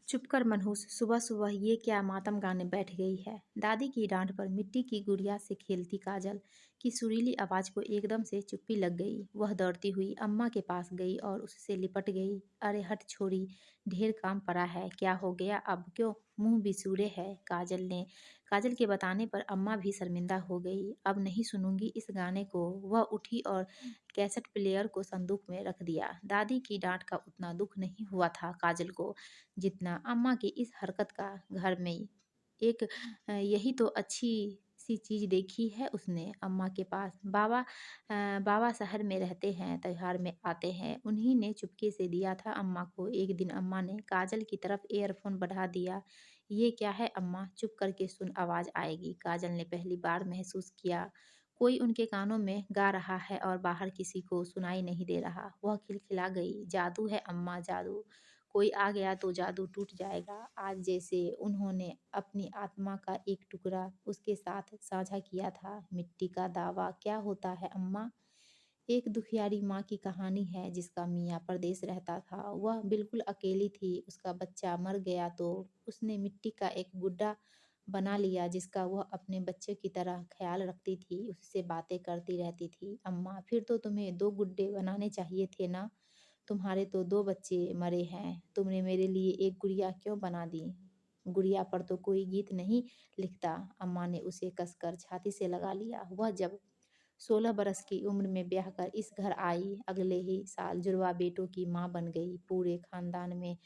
चुप कर मनहूस, सुबह सुबह ये क्या मातम गाने बैठ गई है। दादी की डांट पर मिट्टी की गुड़िया से खेलती काजल की सुरीली आवाज को एकदम से चुप्पी लग गई। वह दौड़ती हुई अम्मा के पास गई और उससे लिपट गई। अरे हट छोरी, ढेर काम पड़ा है, क्या हो गया, अब क्यों मुंह बिसूरे है। काजल के बताने पर अम्मा भी शर्मिंदा हो गई। अब नहीं सुनूंगी इस गाने को। वह उठी और कैसेट प्लेयर को संदूक में रख दिया। दादी की डांट का उतना दुख नहीं हुआ था काजल को जितना अम्मा की इस हरकत का। घर में एक यही तो अच्छी सी चीज़ देखी है उसने अम्मा के पास। बाबा शहर में रहते हैं, त्योहार में आते हैं, उन्हीं ने चुपके से दिया था अम्मा को। एक दिन अम्मा ने काजल की तरफ एयरफोन बढ़ा दिया। ये क्या है अम्मा, चुप करके सुन, आवाज़ आएगी। काजल ने पहली बार महसूस किया कोई उनके कानों में गा रहा है और बाहर किसी को सुनाई नहीं दे रहा। वह खिलखिला गई, जादू है अम्मा, जादू। कोई आ गया तो जादू टूट जाएगा। आज जैसे उन्होंने अपनी आत्मा का एक टुकड़ा उसके साथ साझा किया था। मिट्टी का दावा क्या होता है अम्मा? एक दुखियारी माँ की कहानी है जिसका मियाँ परदेश रहता था। वह बिल्कुल अकेली थी। उसका बच्चा मर गया तो उसने मिट्टी का एक गुड्डा बना लिया जिसका वह अपने बच्चे की तरह ख्याल रखती थी, उससे बातें करती रहती थी। अम्मा, फिर तो तुम्हें दो गुड्डे बनाने चाहिए थे ना। तुम्हारे तो दो बच्चे मरे हैं, तुमने मेरे लिए एक गुड़िया क्यों बना दी। गुड़िया पर तो कोई गीत नहीं लिखता। अम्मा ने उसे कसकर छाती से लगा लिया। वह जब 16 बरस की उम्र में ब्याह कर इस घर आई, अगले ही साल जुड़वा बेटों की माँ बन गई। पूरे खानदान में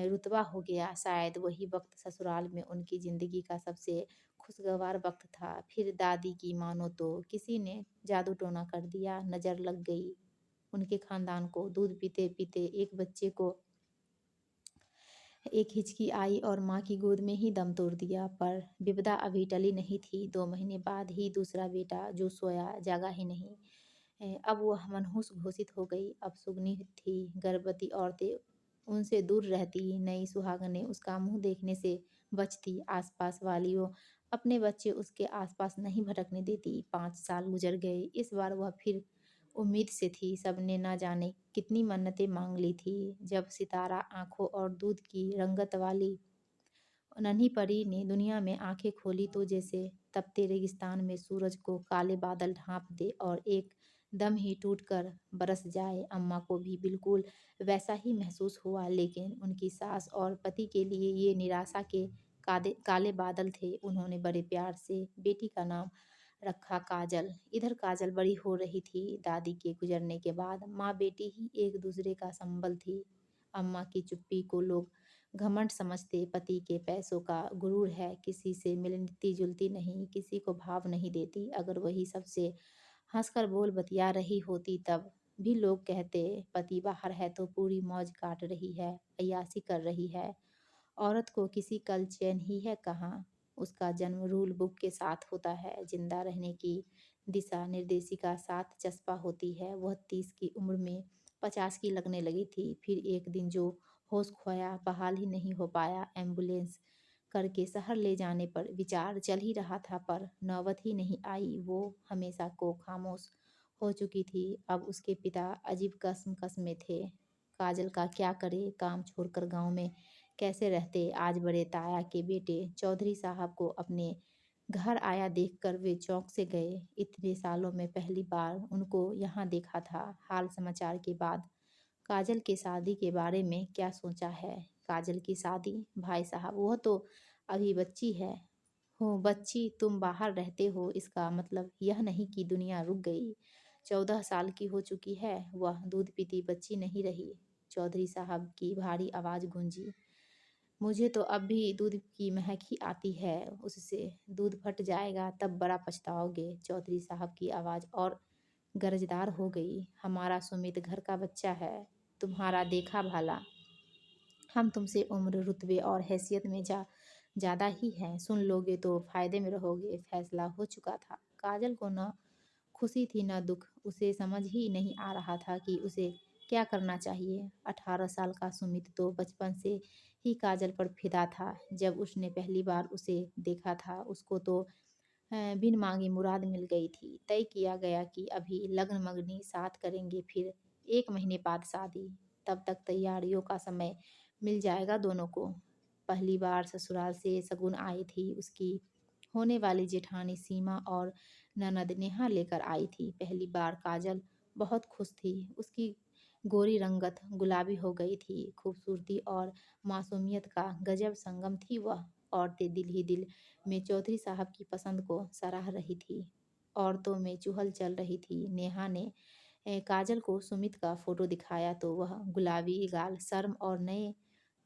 रुतबा हो गया। शायद वही वक्त ससुराल में उनकी जिंदगी का सबसे खुशगवार वक्त था। फिर दादी की मानो तो किसी ने जादू टोना कर दिया, नजर लग गई उनके खानदान को। दूध पीते पीते एक बच्चे को एक हिचकी आई और माँ की गोद में ही दम तोड़ दिया। पर विपदा अभी टली नहीं थी। 2 महीने बाद ही दूसरा बेटा जो सोया जागा ही नहीं। अब वह मनहूस घोषित हो गई। अब सुगनी थी। गर्भवती औरतें उनसे दूर रहती। नई सुहागनें उसका मुंह देखने से बचती। आसपास वालियों अपने बच्चे उसके आसपास नहीं भटकने देती। 5 साल गुजर गए। इस बार वह फिर उम्मीद से थी। सबने ना जाने कितनी मन्नतें मांग ली थी। जब सितारा आंखों और दूध की रंगत वाली नन्ही परी ने दुनिया में आंखें खोली तो जैसे तपते रेगिस्तान में सूरज को काले बादल ढांप दे और एक दम ही टूटकर बरस जाए। अम्मा को भी बिल्कुल वैसा ही महसूस हुआ, लेकिन उनकी सास और पति के लिए ये निराशा के काले बादल थे। उन्होंने बड़े प्यार से बेटी का नाम रखा काजल। इधर काजल बड़ी हो रही थी। दादी के गुजरने के बाद माँ बेटी ही एक दूसरे का संबल थी। अम्मा की चुप्पी को लोग घमंड समझते। पति के पैसों का गुरूर है, किसी से मिलती जुलती नहीं, किसी को भाव नहीं देती। अगर वही सबसे हंसकर बोल बतिया रही होती तब भी लोग कहते पति बाहर है तो पूरी मौज काट रही है, अय्याशी कर रही है। औरत को किसी कल चैन ही है कहाँ। उसका जन्म रूल बुक के साथ होता है। जिंदा रहने की दिशा निर्देशिका साथ चस्पा होती है। वह 30 की उम्र में 50 की लगने लगी थी। फिर एक दिन जो होश खोया, बहाल ही नहीं हो पाया। एम्बुलेंस करके शहर ले जाने पर विचार चल ही रहा था, पर नौबत ही नहीं आई। वो हमेशा को खामोश हो चुकी थी। अब उसके पिता अजीब कसम में थे। काजल का क्या करे, काम छोड़कर गांव में कैसे रहते। आज बड़े ताया के बेटे चौधरी साहब को अपने घर आया देखकर वे चौंक से गए। इतने सालों में पहली बार उनको यहाँ देखा था। हाल समाचार के बाद काजल की शादी के बारे में क्या सोचा है। काजल की शादी, भाई साहब, वह तो अभी बच्ची है। हो बच्ची, तुम बाहर रहते हो इसका मतलब यह नहीं कि दुनिया रुक गई। 14 साल की हो चुकी है, वह दूध पीती बच्ची नहीं रही। चौधरी साहब की भारी आवाज गूंजी। मुझे तो अब भी दूध की महक ही आती है उससे। दूध फट जाएगा तब बड़ा पछताओगे। चौधरी साहब की आवाज़ और गरजदार हो गई। हमारा सुमित घर का बच्चा है, तुम्हारा देखा भाला। हम तुमसे उम्र, रुतबे और हैसियत में ज़्यादा ही हैं। सुन लोगे तो फायदे में रहोगे। फैसला हो चुका था। काजल को न खुशी थी न दुख। उसे समझ ही नहीं आ रहा था कि उसे क्या करना चाहिए। 18 साल का सुमित तो बचपन से ही काजल पर फिदा था। जब उसने पहली बार उसे देखा था उसको तो बिन मांगी मुराद मिल गई थी। तय किया गया कि अभी लगन मगनी साथ करेंगे, फिर 1 महीने बाद शादी। तब तक तैयारियों का समय मिल जाएगा दोनों को। पहली बार ससुराल से शगुन आई थी उसकी होने वाली जेठानी सीमा और ननद नेहा लेकर आई थी। पहली बार काजल बहुत खुश थी। उसकी गोरी रंगत गुलाबी हो गई थी। खूबसूरती और मासूमियत का गजब संगम थी वह। औरतें दिल ही दिल में चौधरी साहब की पसंद को सराह रही थी। औरतों में चुहल चल रही थी। नेहा ने काजल को सुमित का फोटो दिखाया तो वह गुलाबी गाल शर्म और नए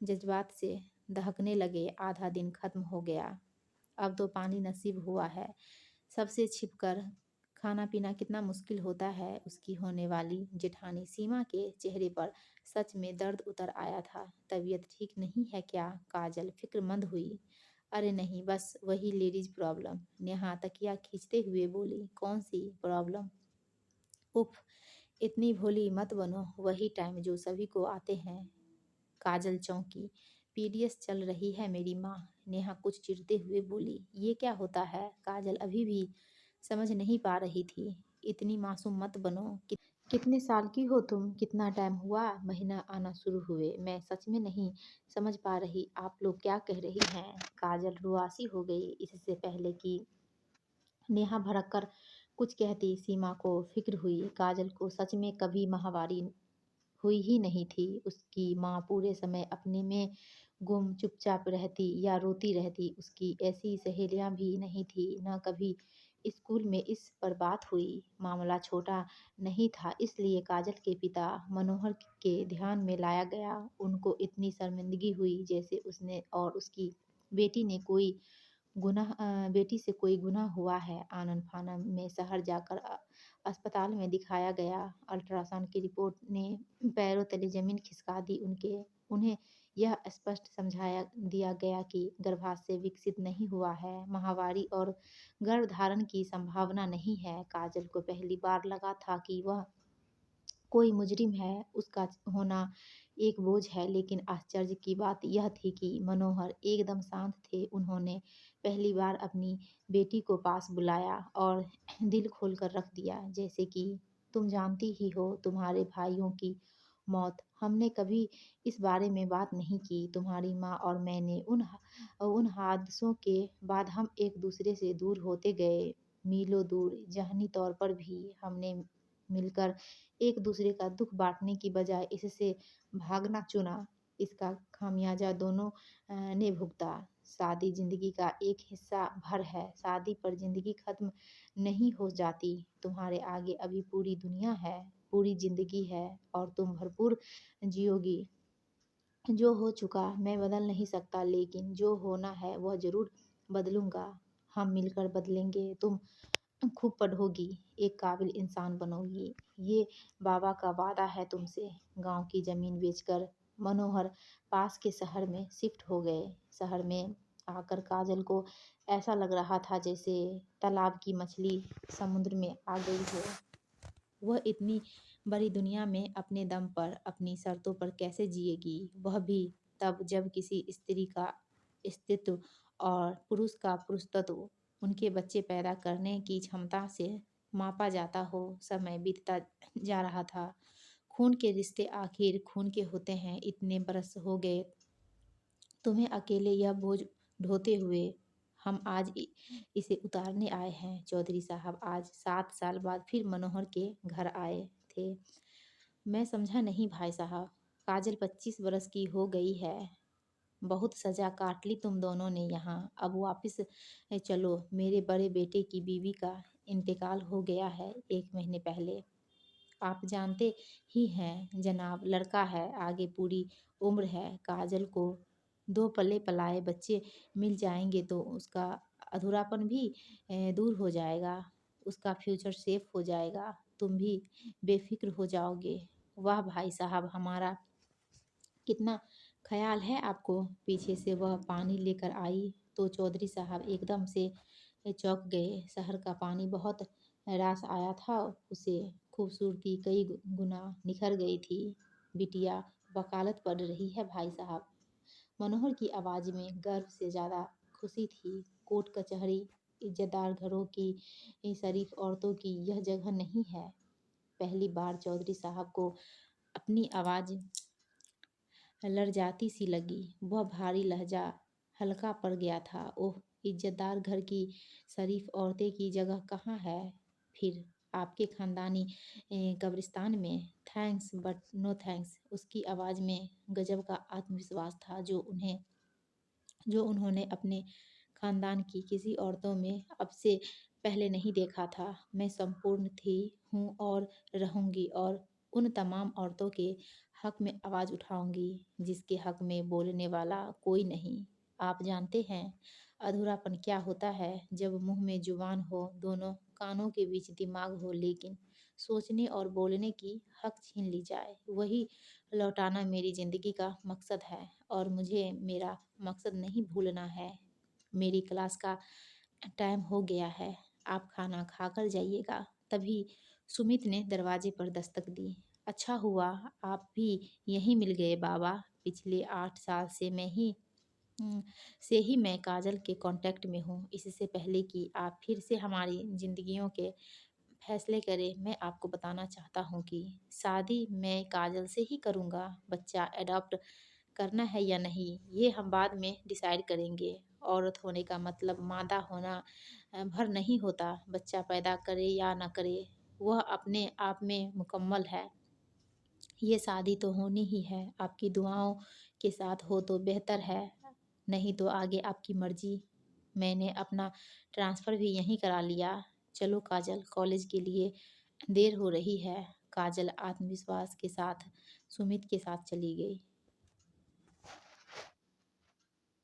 जज्बात से दहकने लगे। आधा दिन खत्म हो गया। अब तो पानी नसीब हुआ है। सबसे छिपकर खाना पीना कितना मुश्किल होता है। उसकी होने वाली जेठानी सीमा के चेहरे पर सच में दर्द उतर आया था। तबीयत ठीक नहीं है क्या? काजल फिक्रमंद हुई। अरे नहीं, बस वही लेडीज प्रॉब्लम। नेहा तकिया खींचते हुए बोली। कौन सी प्रॉब्लम? उफ, इतनी भोली मत बनो। वही टाइम जो सभी को आते हैं। काजल चौंकी। पीडीएस चल रही है मेरी माँ। नेहा कुछ चिढ़ते हुए बोली। ये क्या होता है? काजल अभी भी समझ नहीं पा रही थी। इतनी मासूम मत बनो। कितने साल की हो तुम? कितना टाइम हुआ महीना आना शुरू हुए? मैं सच में नहीं समझ पा रही आप लोग क्या कह रही हैं। काजल रुआसी हो गई। इससे पहले कि नेहा भड़क कर कुछ कहती, सीमा को फिक्र हुई। काजल को सच में कभी माहवारी हुई ही नहीं थी। उसकी माँ पूरे समय अपने में गुम चुपचाप रहती या रोती रहती। उसकी ऐसी सहेलियां भी नहीं थी। न कभी स्कूल में इस पर बात हुई। मामला छोटा नहीं था, इसलिए काजल के पिता मनोहर के ध्यान में लाया गया। उनको इतनी शर्मिंदगी हुई जैसे उसने और उसकी बेटी ने कोई बेटी से कोई गुनाह हुआ है। आनन फानन में शहर जाकर अस्पताल में दिखाया गया। अल्ट्रासाउंड की रिपोर्ट ने पैरों तले जमीन खिसका दी। उन्हें यह स्पष्ट समझाया दिया गया कि गर्भाशय विकसित नहीं हुआ है। माहवारी और गर्भधारण की संभावना नहीं है। काजल को पहली बार लगा था कि वह कोई मुजरिम है। उसका होना एक बोझ है। लेकिन आश्चर्य की बात यह थी कि मनोहर एकदम शांत थे। उन्होंने पहली बार अपनी बेटी को पास बुलाया और दिल खोलकर रख दिया। जैसे कि तुम जानती ही हो तुम्हारे भाइयों की मौत। हमने कभी इस बारे में बात नहीं की। तुम्हारी माँ और मैंने उन हादसों के बाद हम एक दूसरे से दूर होते गए। मीलों दूर जहनी तौर पर भी हमने मिलकर एक दूसरे का दुख बांटने की बजाय इससे भागना चुना। इसका खामियाजा दोनों ने भुगता। शादी जिंदगी का एक हिस्सा भर है। शादी पर जिंदगी खत्म नहीं हो जाती। तुम्हारे आगे अभी पूरी दुनिया है, पूरी जिंदगी है और तुम भरपूर जियोगी। जो हो चुका मैं बदल नहीं सकता, लेकिन जो होना है वह जरूर बदलूंगा। हम मिलकर बदलेंगे। तुम खूब पढ़ोगी, एक काबिल इंसान बनोगी। ये बाबा का वादा है तुमसे। गांव की जमीन बेचकर मनोहर पास के शहर में शिफ्ट हो गए। शहर में आकर काजल को ऐसा लग रहा था जैसे तालाब की मछली समुद्र में आ गई हो। वह इतनी बड़ी दुनिया में अपने दम पर अपनी शर्तों पर कैसे जिएगी? वह भी तब जब किसी स्त्री का अस्तित्व और पुरुष का पुरुषत्व उनके बच्चे पैदा करने की क्षमता से मापा जाता हो। समय बीतता जा रहा था। खून के रिश्ते आखिर खून के होते हैं। इतने बरस हो गए तुम्हें अकेले यह बोझ ढोते हुए। हम आज इसे उतारने आए हैं। चौधरी साहब आज 7 साल बाद फिर मनोहर के घर आए थे। मैं समझा नहीं भाई साहब। काजल 25 बरस की हो गई है। बहुत सजा काट ली तुम दोनों ने यहाँ। अब वापिस चलो। मेरे बड़े बेटे की बीवी का इंतकाल हो गया है 1 महीने पहले। आप जानते ही हैं जनाब, लड़का है, आगे पूरी उम्र है। काजल को 2 पले पलाए बच्चे मिल जाएंगे तो उसका अधूरापन भी दूर हो जाएगा। उसका फ्यूचर सेफ हो जाएगा। तुम भी बेफिक्र हो जाओगे। वाह भाई साहब, हमारा कितना ख्याल है आपको। पीछे से वह पानी लेकर आई तो चौधरी साहब एकदम से चौंक गए। शहर का पानी बहुत रास आया था। उसे खूबसूरती कई गुना निखर गई थी। बिटिया वकालत पढ़ रही है भाई साहब। मनोहर की आवाज में गर्व से ज्यादा खुशी थी। कोर्ट कचहरी, इज्जतदार घरों की शरीफ औरतों की यह जगह नहीं है। पहली बार चौधरी साहब को अपनी आवाज लड़जाती सी लगी। वह भारी लहजा हल्का पड़ गया था। ओह! इज़्ज़तदार घर की शरीफ औरतें की जगह कहाँ है फिर? आपके ख़ानदानी कब्रिस्तान में? Thanks but no thanks. उसकी आवाज़ में गज़ब का आत्मविश्वास था जो उन्होंने अपने ख़ानदान की किसी औरतों में अब से पहले नहीं देखा था। मैं संपूर्ण हूँ और रहूँगी और उन तमाम औरतों के हक़ में आवाज़ उठाऊँगी जिसके हक़ में बोलने वाला कोई नहीं। आप जानते हैं अधूरापन क्या होता है जब मुँह में ज़ुबान हो, दोनों कानों के बीच दिमाग हो, लेकिन सोचने और बोलने की हक़ छीन ली जाए। वही लौटाना मेरी ज़िंदगी का मकसद है और मुझे मेरा मकसद नहीं भूलना है। मेरी क्लास का टाइम हो गया है। आप खाना खाकर जाइएगा। तभी सुमित ने दरवाजे पर दस्तक दी। अच्छा हुआ आप भी यहीं मिल गए बाबा। पिछले 8 साल उम, से ही मैं काजल के कॉन्टैक्ट में हूँ। इससे पहले कि आप फिर से हमारी ज़िंदगियों के फैसले करें, मैं आपको बताना चाहता हूँ कि शादी मैं काजल से ही करूँगा। बच्चा एडॉप्ट करना है या नहीं, ये हम बाद में डिसाइड करेंगे। औरत होने का मतलब मादा होना भर नहीं होता। बच्चा पैदा करे या ना करे, वह अपने आप में मुकम्मल है। ये शादी तो होनी ही है। आपकी दुआओं के साथ हो तो बेहतर है, नहीं तो आगे आपकी मर्ज़ी। मैंने अपना ट्रांसफ़र भी यहीं करा लिया। चलो काजल, कॉलेज के लिए देर हो रही है। काजल आत्मविश्वास के साथ सुमित के साथ चली गई।